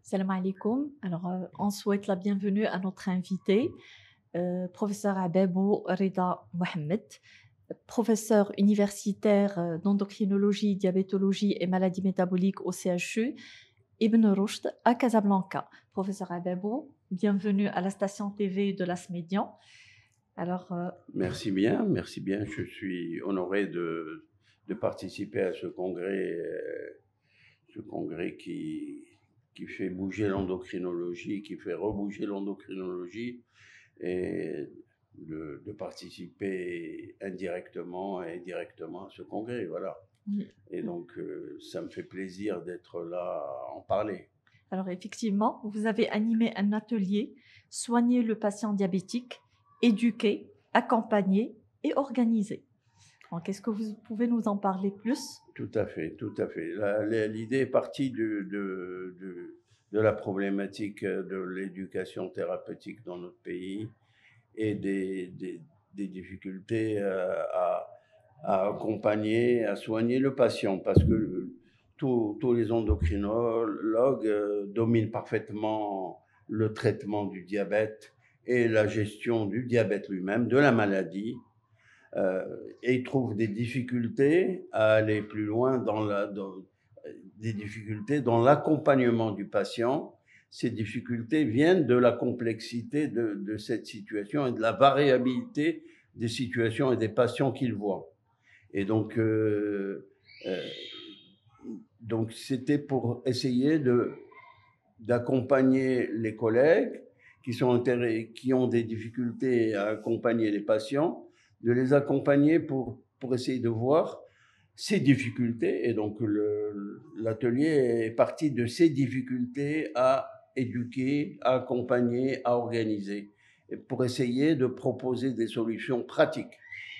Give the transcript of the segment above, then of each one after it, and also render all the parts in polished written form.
Salam alaikum. Alors, on souhaite la bienvenue à notre invité, professeur Ababou Rida Mohamed, professeur universitaire d'endocrinologie, diabétologie et maladies métaboliques au CHU Ibn Rushd à Casablanca. Professeur Ababou, bienvenue à la station TV de l'As Médian. Alors, merci bien. Je suis honoré de participer à ce congrès qui fait bouger l'endocrinologie, qui fait rebouger l'endocrinologie, et de participer indirectement et directement à ce congrès, voilà. Et donc, ça me fait plaisir d'être là à en parler. Alors, effectivement, vous avez animé un atelier « Soigner le patient diabétique », éduquer, accompagner et organiser. Est-ce que vous pouvez nous en parler plus? Tout à fait. L'idée est partie de la problématique de l'éducation thérapeutique dans notre pays et des difficultés à accompagner, à soigner le patient, parce que tous les endocrinologues dominent parfaitement le traitement du diabète et la gestion du diabète lui-même, de la maladie. Et ils trouvent des difficultés à aller plus loin des difficultés dans l'accompagnement du patient. Ces difficultés viennent de la complexité de cette situation et de la variabilité des situations et des patients qu'ils voient. Et donc c'était pour essayer d'accompagner les collègues qui ont des difficultés à accompagner les patients, de les accompagner pour essayer de voir ces difficultés. Et donc, l'atelier est parti de ces difficultés à éduquer, à accompagner, à organiser, pour essayer de proposer des solutions pratiques.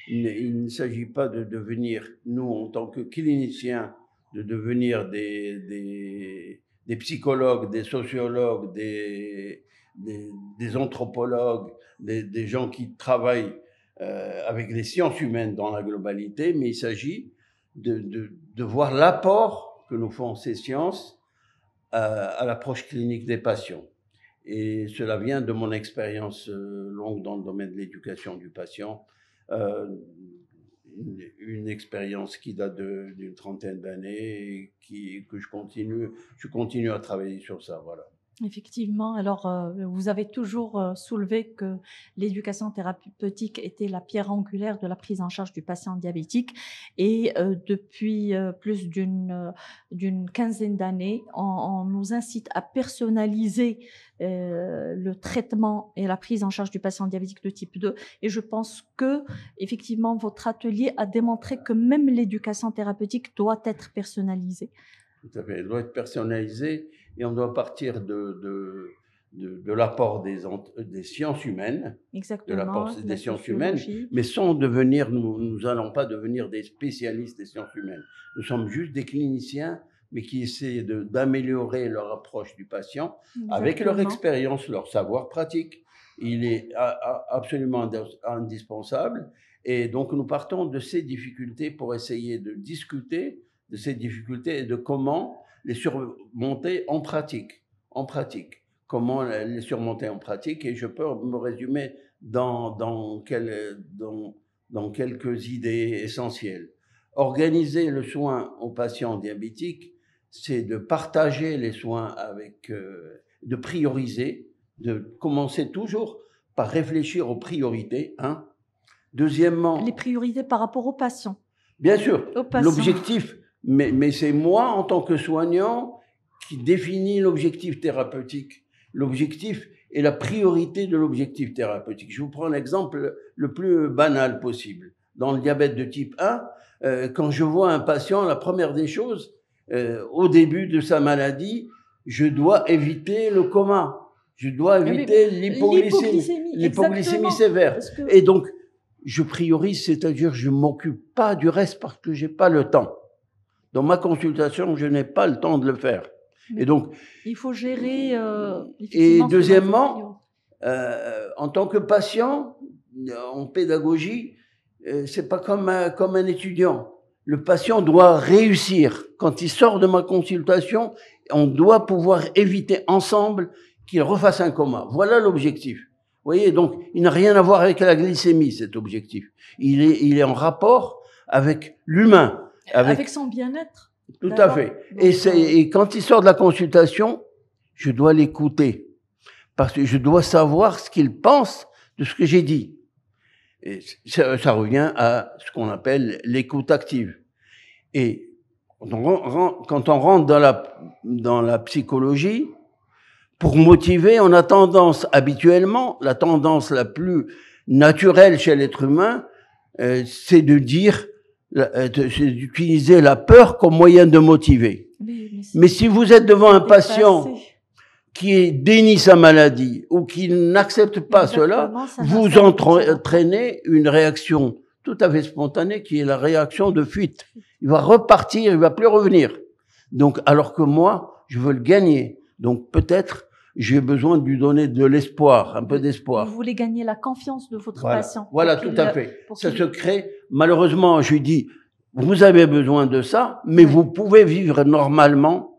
Il ne s'agit pas de devenir, nous, en tant que cliniciens, de devenir des psychologues, des sociologues, des anthropologues, des gens qui travaillent avec les sciences humaines dans la globalité, mais il s'agit de voir l'apport que nous font ces sciences à l'approche clinique des patients. Et cela vient de mon expérience longue dans le domaine de l'éducation du patient, une expérience qui date d'une trentaine d'années et que je continue à travailler sur ça, voilà. Effectivement, alors vous avez toujours soulevé que l'éducation thérapeutique était la pierre angulaire de la prise en charge du patient diabétique et depuis plus d'une quinzaine d'années, on nous incite à personnaliser le traitement et la prise en charge du patient diabétique de type 2 et je pense que effectivement votre atelier a démontré que même l'éducation thérapeutique doit être personnalisée. Tout à fait, elle doit être personnalisée et on doit partir de l'apport des sciences humaines, exactement, de l'apport des sciences humaines, mais sans devenir, nous n'allons pas devenir des spécialistes des sciences humaines. Nous sommes juste des cliniciens, mais qui essaient d'améliorer leur approche du patient. Exactement. Avec leur expérience, leur savoir pratique. Il est absolument indispensable. Et donc, nous partons de ces difficultés pour essayer de discuter de ces difficultés et de comment les surmonter en pratique. Comment les surmonter en pratique. Et je peux me résumer dans quelques idées essentielles. Organiser le soin aux patients diabétiques, c'est de partager les soins de prioriser, de commencer toujours par réfléchir aux priorités. Deuxièmement, les priorités par rapport aux patients. Bien sûr, l'objectif, mais c'est moi en tant que soignant qui définit l'objectif thérapeutique. L'objectif est la priorité de l'objectif thérapeutique. Je vous prends l'exemple le plus banal possible. Dans le diabète de type 1, quand je vois un patient, la première des choses, au début de sa maladie, je dois éviter le coma. Je dois éviter l'hypoglycémie sévère. Et donc, je priorise, c'est-à-dire je ne m'occupe pas du reste parce que je n'ai pas le temps. Dans ma consultation, je n'ai pas le temps de le faire. Et donc, il faut gérer. Et deuxièmement, en tant que patient, en pédagogie, c'est pas comme un étudiant. Le patient doit réussir. Quand il sort de ma consultation, on doit pouvoir éviter ensemble qu'il refasse un coma. Voilà l'objectif. Vous voyez, donc, il n'a rien à voir avec la glycémie, cet objectif. Il est en rapport avec l'humain. Avec son bien-être. Tout à fait. Et quand il sort de la consultation, je dois l'écouter. Parce que je dois savoir ce qu'il pense de ce que j'ai dit. Et ça revient à ce qu'on appelle l'écoute active. Et quand on rentre dans la psychologie, pour motiver, on a tendance, habituellement, la tendance la plus naturelle chez l'être humain, c'est d'utiliser la peur comme moyen de motiver. Mais si vous êtes devant un patient qui dénie sa maladie ou qui n'accepte pas cela, vous entraînez une réaction tout à fait spontanée qui est la réaction de fuite. Il va repartir, il va plus revenir. Donc, alors que moi, je veux le gagner. Donc, peut-être, j'ai besoin de lui donner de l'espoir, un peu d'espoir. Vous voulez gagner la confiance de votre patient. Voilà, tout à fait. Ça se crée. Malheureusement, je lui dis, vous avez besoin de ça, mais vous pouvez vivre normalement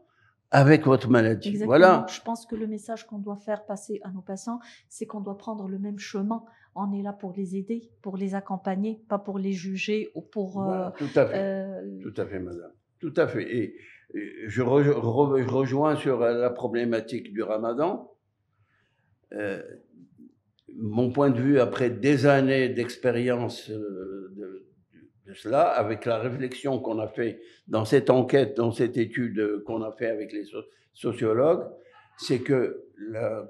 avec votre maladie. Exactement. Voilà. Je pense que le message qu'on doit faire passer à nos patients, c'est qu'on doit prendre le même chemin. On est là pour les aider, pour les accompagner, pas pour les juger ou pour... Voilà, tout à fait. Tout à fait, madame. Tout à fait. Et je rejoins sur la problématique du ramadan. Mon point de vue, après des années d'expérience de cela, avec la réflexion qu'on a fait dans cette enquête, dans cette étude qu'on a fait avec les sociologues, c'est que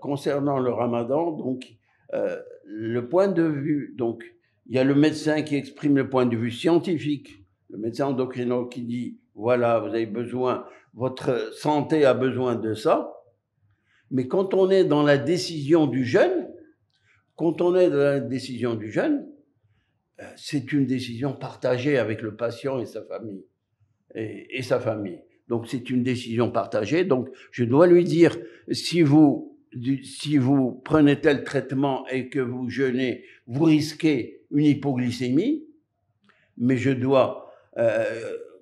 concernant le ramadan, donc le point de vue, donc il y a le médecin qui exprime le point de vue scientifique, le médecin endocrinologue qui dit voilà, vous avez besoin, votre santé a besoin de ça. Mais quand on est dans la décision du jeûne, c'est une décision partagée avec le patient et sa famille. Et sa famille. Donc c'est une décision partagée. Donc je dois lui dire, si vous prenez tel traitement et que vous jeûnez, vous risquez une hypoglycémie. Mais je dois,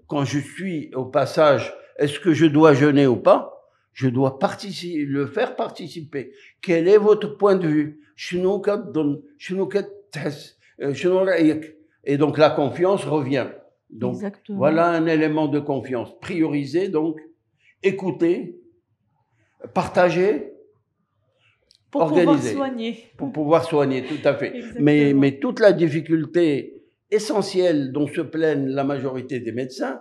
quand je suis au passage, est-ce que je dois jeûner ou pas? Je dois le faire participer. Quel est votre point de vue? Et donc la confiance revient. Donc exactement. Voilà un élément de confiance. Prioriser, donc, écouter, partager, pour organiser. Pouvoir soigner. Pour pouvoir soigner, tout à fait. Mais toute la difficulté essentielle dont se plaignent la majorité des médecins,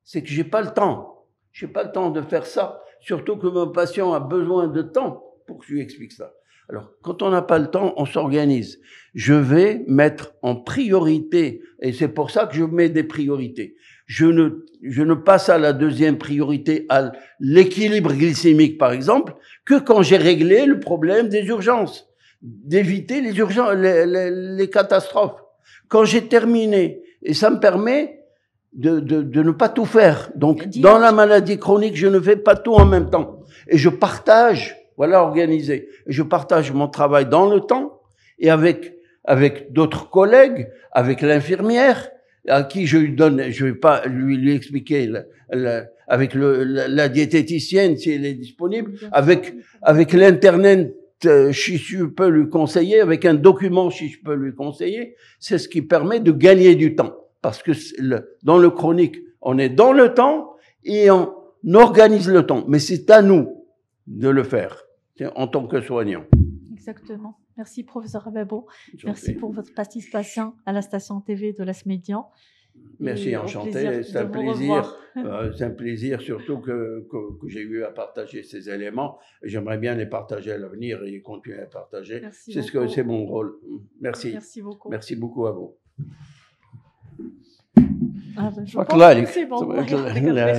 c'est que j'ai pas le temps. J'ai pas le temps de faire ça. Surtout que mon patient a besoin de temps pour que je lui explique ça. Alors, quand on n'a pas le temps, on s'organise. Je vais mettre en priorité, et c'est pour ça que je mets des priorités. Je ne passe à la deuxième priorité, à l'équilibre glycémique, par exemple, que quand j'ai réglé le problème des urgences, d'éviter les catastrophes. Quand j'ai terminé, et ça me permet de ne pas tout faire. Donc, dans la maladie chronique, je ne fais pas tout en même temps. Et je partage, voilà, organisé. Et je partage mon travail dans le temps et avec d'autres collègues, avec l'infirmière, à qui je lui donne, je vais pas lui expliquer, avec la diététicienne, si elle est disponible, avec l'internet, si je peux lui conseiller, avec un document, si je peux lui conseiller. C'est ce qui permet de gagner du temps. Parce que dans le chronique, on est dans le temps et on organise le temps. Mais c'est à nous de le faire, en tant que soignant. Exactement. Merci, professeur Habibou. Merci pour votre participation à la station TV de l'As Médian. Merci, enchanté. C'est un plaisir. C'est un plaisir, surtout que j'ai eu à partager ces éléments. J'aimerais bien les partager à l'avenir et continuer à partager. C'est mon rôle. Merci. Merci beaucoup. Merci beaucoup à vous. Je pense que c'est bon.